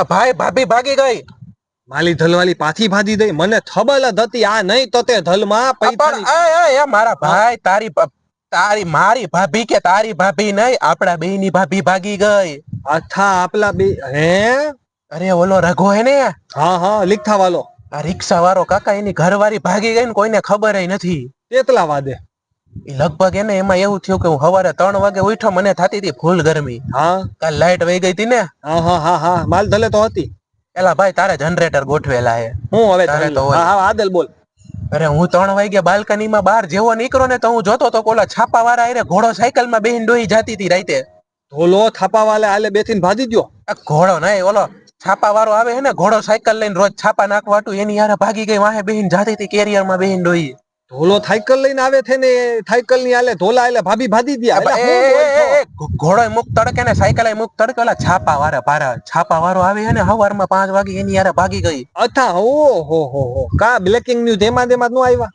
ભાઈ ભાભી ભાગી ગઈ. માલી ધલવાલી પાછી ભાજી દઈ મને ખબર જ હતી આ નહીં તો તે ધલમાં પણ એ મારા ભાઈ તારી મારી ભાભી કે તારી ભાભી નહીં, આપડા બેયની ભાભી ભાગી ગઈ. અચ્છા આપલા બે હે. અરે ઓલો રઘો હે ને, હા હા લીખા વાલો, આ રિક્ષા વાળો કાકા, એની ઘરવાળી ભાગી ગઈ ને કોઈને ખબર નથી. કેટલા વાદે લગભગ એને એમાં એવું થયું કે હું સવારે 3 વાગે ઉઠ્યો, મને થતી હતી ફૂલ ગરમી. હા કાલ લાઈટ વહી ગઈ હતી ને. હા હા હા હા માલ ધલે તો હતી. એલા ભાઈ તારે જનરેટર ગોઠવેલા હે. હું હવે તારે તો હા હા આદલ બોલ. અરે હું 3 વાગે બાલ્કની માં બહાર જેવો નીકળો ને તો હું જોતો તો ઓલા છાપા વાળા આરે ઘોડો સાયકલ માં બેહીને ડોહી જાતી હતી રાતે. ધોલો થાપા વાલે આલે બેઠીને ભાજી ગયો. ઘોડો નહીં, ઓલો છાપા વાળો આવે હે ને, ઘોડો સાયકલ લઈને રોજ છાપા નાખવા હતું, એની યારે ભાગી ગઈ, વાહે બેહીને જાતી હતી કેરિયર માં બેહીને ડોહી. ધોલો સાયકલ લઈને આવે છે ને, સાયકલ ની આલે ધોલા આલે ભાભી ભાજી દીયા. ઘોડો મુક તડકે ને સાયકલ મુક તડકે, ઓલા છાપા વાળા ભારા છાપા વાળો આવે હે ને સવારમાં 5 વાગે, એની યારે ભાગી ગઈ. અચ્છા ઓહો હો કા બ્લેકિંગ ન્યૂઝ એમાં નો આવ્યા.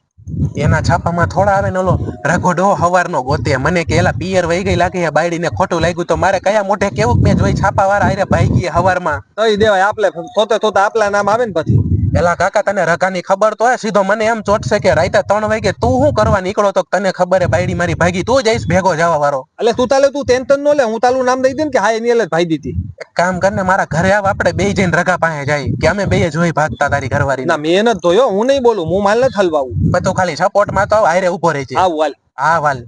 એના છાપામાં થોડા આવે ને, ઓલો રઘોડો હવારનો ગોતે મને કે એલા પિયર વહી ગઈ લાગે, બાયડીને ખોટું લાગ્યું તો મારે કયા મોઢે કેવું મેં જોઈ છાપા વાળા આરે ભાઈ હવારમાં. દઈ દેવાય આપલે થોતે આપલા નામ આવે ને પછી. એલા કાકા તને રઘાની ખબર તો હે, સીધો મને એમ ચોટશે કે રાતે 3 વાગે તું શું કરવા નીકળો તો તને ખબર હે બાયડી મારી ભાગી, તું જઈશ ભેગો જવા વાળો. એટલે તું ટેન્શન નો લે, હું તારું નામ દઈ દે કે હા એની એટલે ભાઈ દીધી. એક કામ કરને મારા ઘરે આવ, આપણે બે જઈને રઘા પાસે જાય કે અમે બે જોઈ ભાગતા તારી ઘરવાળી. ના મેં નથી ધોયો, હું નહીં બોલું, હું માલ નથી હલવાવું. તો ખાલી સપોર્ટ માં તો આયરે ઉભો રહી છે. આવ વાલ. હા વાલ.